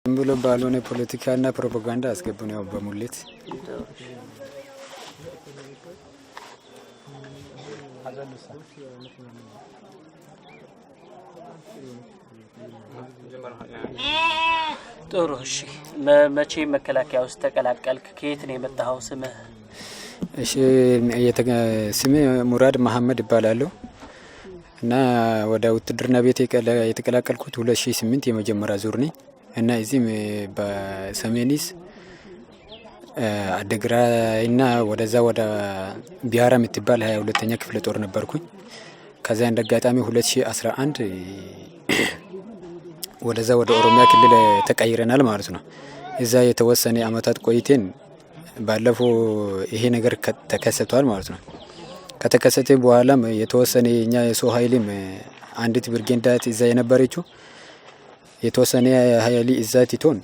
ብሎ ባልሆነ ፖለቲካና ፕሮፓጋንዳ አስገቡ ነው በሙሌት ጥሩ እሺ መቼ መከላከያ ውስጥ ተቀላቀልክ ከየት ነው የመጣው ስምህ እሺ ስሜ ሙራድ መሐመድ ይባላል እና ወደ ውትድርና ቤት የተቀላቀልኩት 2008 የመጀመሪያ ዙር ነኝ እና እዚህም በሰሜኒስ አደግራይና ወደዛ ወደ ቢያራ የምትባል 22ኛ ክፍለ ጦር ነበርኩኝ ከዛ እንደጋጣሚ 2011 ወደዛ ወደ ኦሮሚያ ክልል ተቀይረናል ማለት ነው እዛ የተወሰነ አመታት ቆይተን ባለፈው ይሄ ነገር ተከሰቷል ማለት ነው ከተከሰተ በኋላም የተወሰነ የኛ የሰው ኃይልም አንዲት ብርጌንዳት እዛ የነበረችው የተወሰነ ኃይል እዛ ቲቶን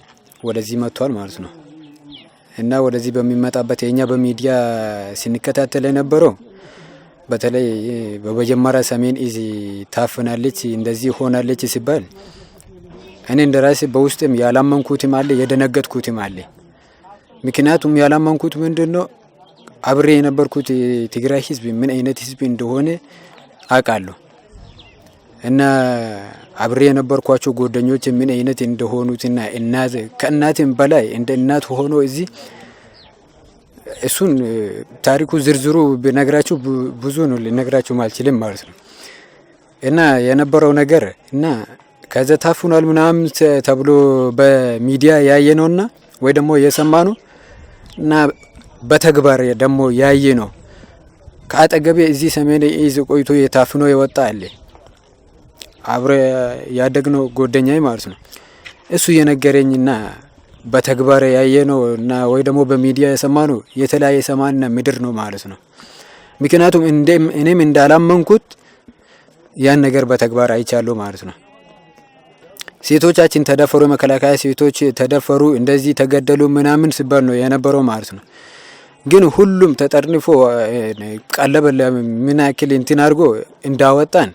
ወደዚህ መጥቷል ማለት ነው እና ወደዚህ በሚመጣበት የኛ በሚዲያ ሲንከታተል የነበረው በተለይ በመጀመሪያ ሰሜን እዚ ታፍናለች እንደዚህ ሆናለች ሲባል እኔ እንደራሴ በውስጥም ያላመንኩትም አለ የደነገጥኩትም አለ ምክንያቱም ያላመንኩት ምንድነው አብሬ የነበርኩት ትግራይ ህዝብ ምን አይነት ህዝብ እንደሆነ አውቃለሁ እና አብሬ የነበርኳቸው ጓደኞች ምን አይነት እንደሆኑትና እናት ከእናትም በላይ እንደ እናት ሆኖ እዚህ እሱን ታሪኩ ዝርዝሩ በነግራችሁ ብዙ ነው ልነግራችሁ ማልችልም ማለት ነው እና የነበረው ነገር እና ከዛ ታፉናል ምናምን ተብሎ በሚዲያ ያየነውና ወይ ደግሞ የሰማነው እና በተግባር ደግሞ ያየነው ከአጠገቤ እዚህ ሰሜን እዚህ ቆይቶ የታፍኖ የወጣ አለ አብረ ያደግነው ጓደኛዬ ማለት ነው እሱ የነገረኝና በተግባር ያየነው እና ወይ ደግሞ በሚዲያ የሰማነው የተለያየ ሰማይና ምድር ነው ማለት ነው ምክንያቱም እኔም እንዳላመንኩት ያን ነገር በተግባር አይቻለሁ ማለት ነው ሴቶቻችን ተደፈሩ መከላከያ ሴቶች ተደፈሩ እንደዚህ ተገደሉ ምናምን ሲባል ነው የነበረው ማለት ነው ግን ሁሉም ተጠርንፎ ቀለበለ ምን ያክል እንትን አድርጎ እንዳወጣን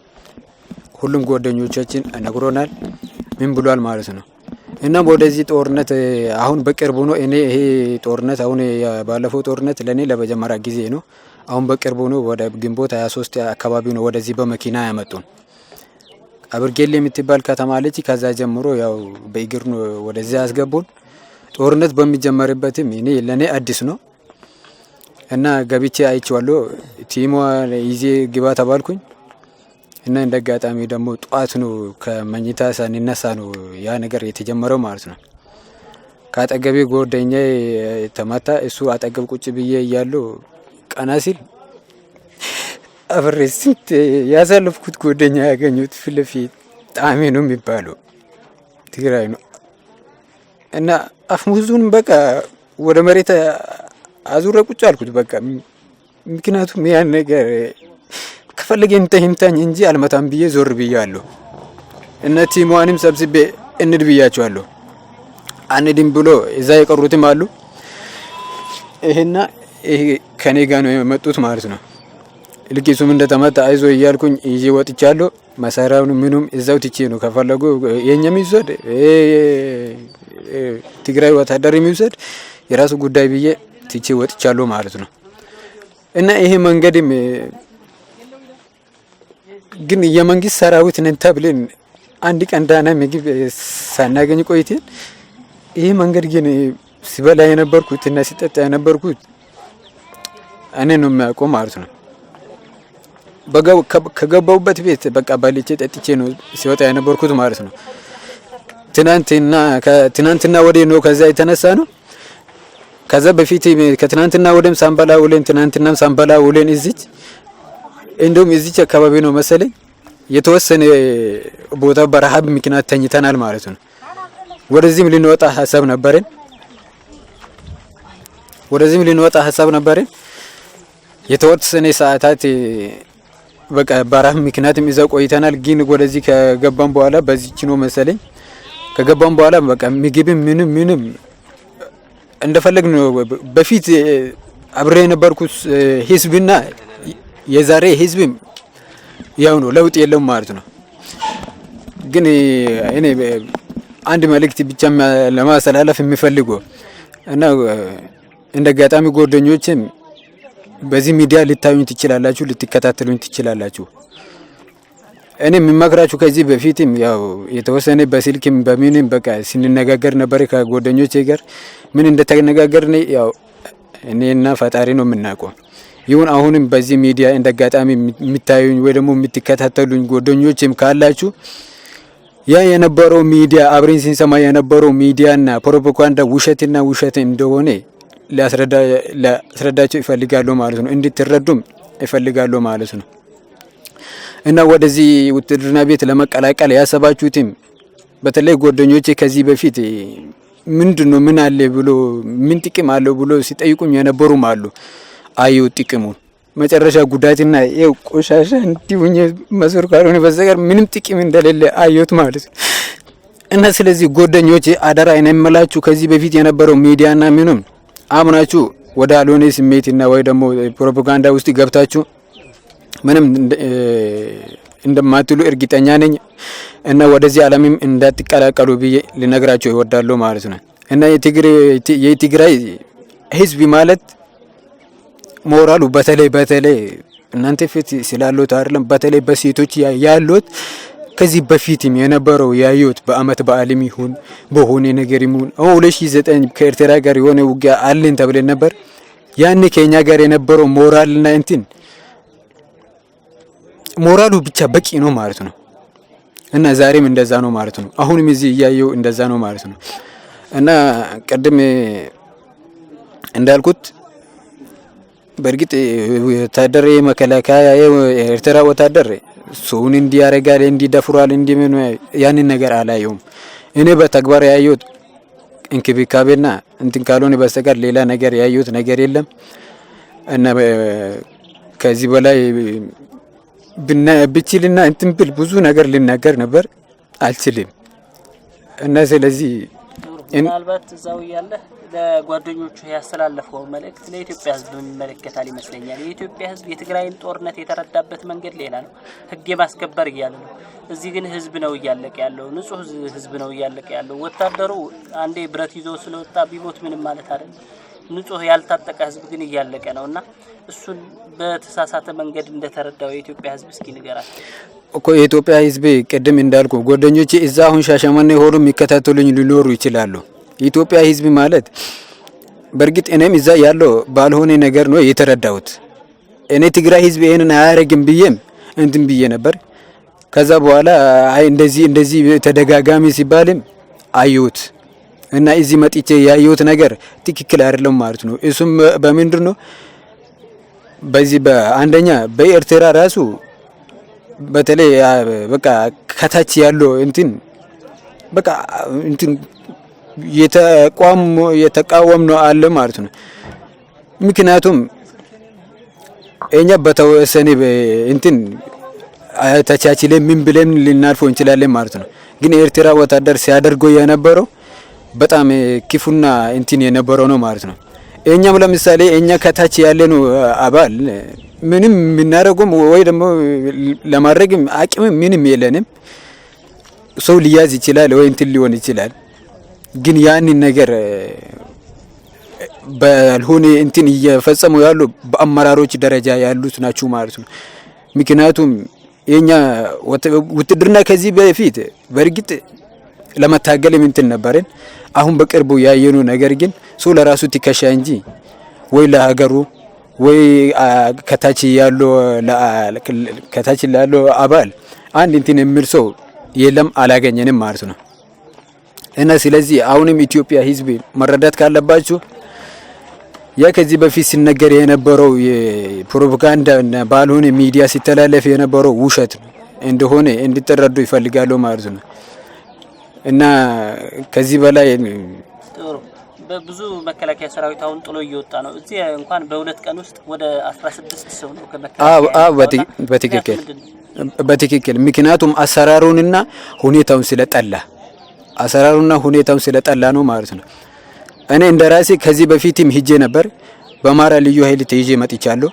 ሁሉም ጓደኞቻችን ነግሮናል ምን ብሏል ማለት ነው እና ወደዚህ ጦርነት አሁን በቅርቡ ነው እኔ ይሄ ጦርነት አሁን ባለፈው ጦርነት ለኔ ለመጀመሪያ ጊዜ ነው አሁን በቅርቡ ነው ወደ ግንቦት 23 አካባቢ ነው ወደዚህ በመኪና ያመጡን አብርጌል የምትባል ከተማ አለች ከዛ ጀምሮ ያው በእግር ነው ወደዚህ ያስገቡን ጦርነት በሚጀመርበትም እኔ ለኔ አዲስ ነው እና ገብቼ አይቼዋለሁ ቲሞ ይዜ ግባ ተባልኩኝ እና እንደጋጣሚ ደግሞ ጧት ነው ከመኝታ ሳንነሳ ነው ያ ነገር የተጀመረው ማለት ነው ካጠገቤ ጓደኛዬ ተመታ እሱ አጠገብ ቁጭ ብዬ እያለሁ ቀና ሲል አብሬስንት ያሳለፍኩት ጓደኛ ያገኙት ፍልፊት ጣሜ ነው የሚባለው ትግራይ ነው እና አፍሙዙን በቃ ወደ መሬት አዙረ ቁጭ አልኩት በቃ ምክንያቱም ያን ነገር ከፈለገ እንተኝታኝ እንጂ አልመታም ብዬ ዞር ብያለሁ እና ቲሞንም ሰብስቤ እንድ ብያቸዋለሁ አንድም ብሎ እዛ የቀሩትም አሉ ይሄና ይሄ ከኔ ጋር ነው የመጡት ማለት ነው ልቂሱም እንደተመታ አይዞ እያልኩኝ ይዤ ወጥቻለሁ መሳሪያውን ምኑም እዛው ትቼ ነው ከፈለጉ የኛም ይወሰድ ትግራይ ወታደር የሚወሰድ የራሱ ጉዳይ ብዬ ትቼ ወጥቻለሁ ማለት ነው እና ይሄ መንገድም ግን የመንግስት ሰራዊት ነን ተብለን አንድ ቀን ዳና ምግብ ሳናገኝ ቆይተን ይሄ መንገድ ግን ሲበላ የነበርኩት እና ሲጠጣ የነበርኩት እኔ ነው የሚያውቀው ማለት ነው ከገባውበት ቤት በቃ ባልቼ ጠጥቼ ነው ሲወጣ የነበርኩት ማለት ነው ትናንትና ወዲህ ነው ከዛ የተነሳ ነው ከዛ በፊት ከትናንትና ወደም ሳምባላ ውለን ትናንትናም ሳምባላ ውለን እዚች እንደውም እዚች አካባቢ ነው መሰለኝ የተወሰነ ቦታ በረሃብ ምክንያት ተኝተናል ማለት ነው ወደዚህም ልንወጣ ሐሳብ ነበረን የተወሰነ ሰዓታት በቃ በረሃብ ምክንያትም እዛ ቆይተናል ግን ወደዚህ ከገባን በኋላ በዚች ነው መሰለኝ ከገባን በኋላ በቃ ምግብም ምንም እንደፈለግን ነው በፊት አብሬ የነበርኩት ህዝብና የዛሬ ህዝብም ያው ነው ለውጥ የለም ማለት ነው ግን እኔ አንድ መልእክት ብቻ ለማስተላለፍ የሚፈልገው እና እንደ አጋጣሚ ጓደኞችም በዚህ ሚዲያ ልታዩኝ ትችላላችሁ፣ ልትከታተሉኝ ትችላላችሁ። እኔ የምመክራችሁ ከዚህ በፊትም ያው የተወሰነ በስልክም በምንም በቃ ስንነጋገር ነበር ከጓደኞቼ ጋር ምን እንደተነጋገርን ያው እኔና ፈጣሪ ነው የምናውቀው። ይሁን አሁንም በዚህ ሚዲያ እንደ አጋጣሚ የምታዩኝ ወይ ደግሞ የምትከታተሉኝ ጓደኞችም ካላችሁ ያ የነበረው ሚዲያ አብረን ስንሰማ የነበረው ሚዲያና ፕሮፓጋንዳ ውሸትና ውሸት እንደሆነ ላስረዳቸው ይፈልጋሉ ማለት ነው። እንድትረዱም ይፈልጋሉ ማለት ነው። እና ወደዚህ ውትድርና ቤት ለመቀላቀል ያሰባችሁትም በተለይ ጓደኞቼ ከዚህ በፊት ምንድነው ምን አለ ብሎ ምን ጥቅም አለው ብሎ ሲጠይቁኝ የነበሩም አሉ። አዩ ጥቅሙ መጨረሻ ጉዳትና ይው ቆሻሻ እንዲሁኝ መስር ካልሆነ በስተቀር ምንም ጥቅም እንደሌለ አዩት ማለት ነው። እና ስለዚህ ጓደኞቼ አደራ እኔምላችሁ ከዚህ በፊት የነበረው ሚዲያና ምንም አምናችሁ ወደ አልሆነ ስሜትና ወይ ደግሞ ፕሮፓጋንዳ ውስጥ ገብታችሁ ምንም እንደማትሉ እርግጠኛ ነኝ። እና ወደዚህ ዓለምም እንዳትቀላቀሉ ብዬ ልነግራችሁ ይወዳሉ ማለት ነው። እና የትግራይ ህዝብ ማለት ሞራሉ በተለይ እናንተ ፊት ስላሉት አይደለም በተለይ በሴቶች ያሉት ከዚህ በፊትም የነበረው ያዩት በአመት በዓልም ይሁን በሆነ ነገር ይሁን 2009 ከኤርትራ ጋር የሆነ ውጊያ አለን ተብለን ነበር። ያን ከኛ ጋር የነበረው ሞራልና እንትን ሞራሉ ብቻ በቂ ነው ማለት ነው። እና ዛሬም እንደዛ ነው ማለት ነው። አሁንም እዚህ እያየው እንደዛ ነው ማለት ነው። እና ቀደም እንዳልኩት በእርግጥ ወታደር መከላከያ ኤርትራ ወታደር ሰውን እንዲያረጋል እንዲደፍሯል እንዲምን ያንን ነገር አላየውም። እኔ በተግባር ያየሁት እንክብካቤና እንትን ካልሆነ በስተቀር ሌላ ነገር ያየሁት ነገር የለም። እና ከዚህ በላይ ብችልና እንትን ብል ብዙ ነገር ልናገር ነበር አልችልም። እና ስለዚህ ምናልባት እዛው ያለ ለጓደኞቹ ያስተላለፈው መልእክት ለኢትዮጵያ ሕዝብ የሚመለከታል ይመስለኛል። የኢትዮጵያ ሕዝብ የትግራይን ጦርነት የተረዳበት መንገድ ሌላ ነው። ሕግ የማስከበር እያለ ነው። እዚህ ግን ሕዝብ ነው እያለቀ ያለው፣ ንጹህ ሕዝብ ነው እያለቀ ያለው። ወታደሩ አንዴ ብረት ይዞ ስለወጣ ቢሞት ምንም ማለት አይደለም። ንጹህ ያልታጠቀ ሕዝብ ግን እያለቀ ነውና እሱን በተሳሳተ መንገድ እንደተረዳው የኢትዮጵያ ሕዝብ እስኪ ንገራቸው እኮ። የኢትዮጵያ ሕዝብ ቅድም እንዳልኩ ጓደኞቼ እዛ አሁን ሻሸመኔ ሆኖ የሚከታተሉኝ ሊኖሩ ይችላሉ። የኢትዮጵያ ሕዝብ ማለት በእርግጥ እኔም እዛ ያለው ባልሆነ ነገር ነው የተረዳሁት። እኔ ትግራይ ሕዝብ ይሄንን አያረግም ብዬም እንትን ብዬ ነበር። ከዛ በኋላ አይ እንደዚህ ተደጋጋሚ ሲባልም አዩት እና እዚህ መጥቼ ያየሁት ነገር ትክክል አይደለም ማለት ነው። እሱም በምንድነው በዚህ በአንደኛ በኤርትራ ራሱ በተለይ በቃ ከታች ያለው እንትን በቃ እንትን የተቃወም ነው አለ ማለት ነው። ምክንያቱም እኛ በተወሰነ እንትን ተቻችለን ምን ብለን ልናልፈው እንችላለን ማለት ነው። ግን ኤርትራ ወታደር ሲያደርገው የነበረው በጣም ክፉና እንትን የነበረው ነው ማለት ነው። እኛም ለምሳሌ እኛ ከታች ያለነው አባል ምንም የምናደርገውም ወይ ደግሞ ለማድረግም አቅም ምንም የለንም። ሰው ሊያዝ ይችላል ወይ እንትን ሊሆን ይችላል። ግን ያንን ነገር ባልሆነ እንትን እየፈጸሙ ያሉ በአመራሮች ደረጃ ያሉት ናቸው ማለት ነው። ምክንያቱም የኛ ውትድርና ከዚህ በፊት በእርግጥ ለመታገል እንትን ነበርን። አሁን በቅርቡ ያየነው ነገር ግን ሰው ለራሱ ትከሻ እንጂ ወይ ለሀገሩ ወይ ከታች ያለው አባል አንድ እንትን የሚል ሰው የለም አላገኘንም ማለት ነው። እና ስለዚህ አሁንም ኢትዮጵያ ሕዝብ መረዳት ካለባችሁ ያ ከዚህ በፊት ሲነገር የነበረው የፕሮፓጋንዳ እና ባልሆነ ሚዲያ ሲተላለፍ የነበረው ውሸት እንደሆነ እንድትረዱ ይፈልጋሉ ማለት ነው። እና ከዚህ በላይ ጥሩ በብዙ መከላከያ ሰራዊት አሁን ጥሎ እየወጣ ነው። እዚህ እንኳን በሁለት ቀን ውስጥ ወደ 16 ሰው ነው ከመከላከያ በትክክል ምክንያቱም አሰራሩንና ሁኔታውን ስለጠላ ነው ማለት ነው። እኔ እንደራሴ ከዚህ በፊትም ሂጄ ነበር። በአማራ ልዩ ኃይል ተይዤ መጥቻለሁ።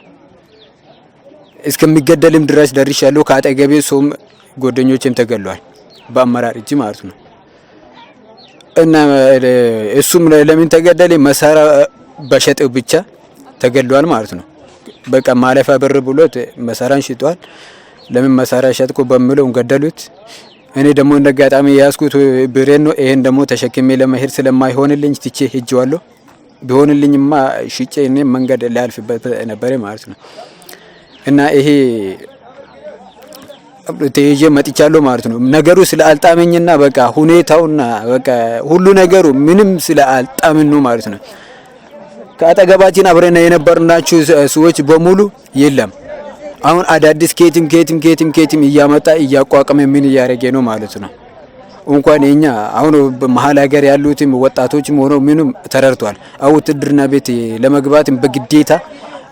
እስከሚገደልም ድረስ ደርሻለሁ። ከአጠገቤ ሰውም ጓደኞቼም ተገሏል በአመራር እጅ ማለት ነው። እና እሱም ለምን ተገደለ? መሳሪያ በሸጥ ብቻ ተገድሏል ማለት ነው። በቃ ማለፋ ብር ብሎት መሳሪያን ሽጧል። ለምን መሳሪያ ሸጥኩ በሚለው ገደሉት። እኔ ደግሞ እንደ አጋጣሚ ያስኩት ብሬን ነው። ይሄን ደግሞ ተሸክሜ ለመሄድ ስለማይሆንልኝ ትቼ ሄጄዋለሁ። ቢሆንልኝማ ሽጬ እኔ መንገድ ላልፍበት ነበር ማለት ነው። እና ይሄ ተይዤ መጥቻለሁ ማለት ነው። ነገሩ ስላልጣመኝና በቃ ሁኔታውና በቃ ሁሉ ነገሩ ምንም ስላልጣመኝ ነው ማለት ነው። ከአጠገባችን አብረን የነበርናችሁ ሰዎች በሙሉ የለም። አሁን አዳዲስ ኬትም እያመጣ እያቋቋመ ምን እያደረገ ነው ማለት ነው። እንኳን እኛ አሁን በመሀል ሀገር ያሉትም ወጣቶችም ሆነው ምንም ተረድቷል። አው ውትድርና ቤት ለመግባትም በግዴታ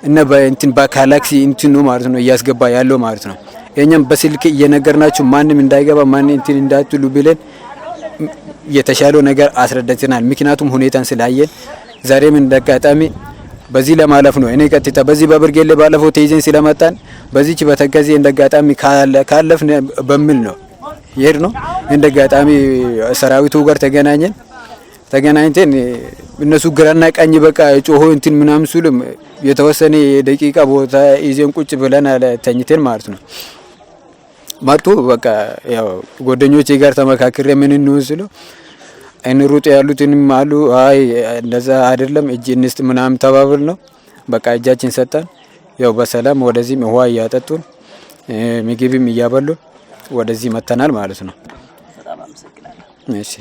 እና በእንትን በካላክሲ እንትን ነው ማለት ነው እያስገባ ያለው ማለት ነው። እኛም በስልክ እየነገርናችሁ ማንም እንዳይገባ ማንም እንትን እንዳትሉ ብለን የተሻለው ነገር አስረዳተናል። ምክንያቱም ሁኔታን ስላየን ዛሬም እንደጋጣሚ በዚህ ለማለፍ ነው። እኔ ቀጥታ በዚህ በብርጌሌ ባለፈው ተይዘን ስለመጣን በዚህች በተከዜ እንደጋጣሚ ካለፍን በሚል ነው ይሄድ ነው። እንደጋጣሚ ሰራዊቱ ጋር ተገናኝተን እነሱ ግራና ቀኝ በቃ ጮሆ እንትን ምናምን ሲሉም የተወሰነ ደቂቃ ቦታ ይዘን ቁጭ ብለን ተኝተን ማለት ነው። ማጡ በቃ ያው ጓደኞቼ ጋር ተመካክሬ ምን እንወስሎ እንሩጥ ያሉትንም አሉ። አይ እንደዛ አይደለም እጅ እንስጥ ምናምን ተባብል ነው። በቃ እጃችን ሰጣን። ያው በሰላም ወደዚህ ውሃ እያጠጡን ምግብም እያበሉን ወደዚህ መተናል ማለት ነው። በጣም አመሰግናለሁ። እሺ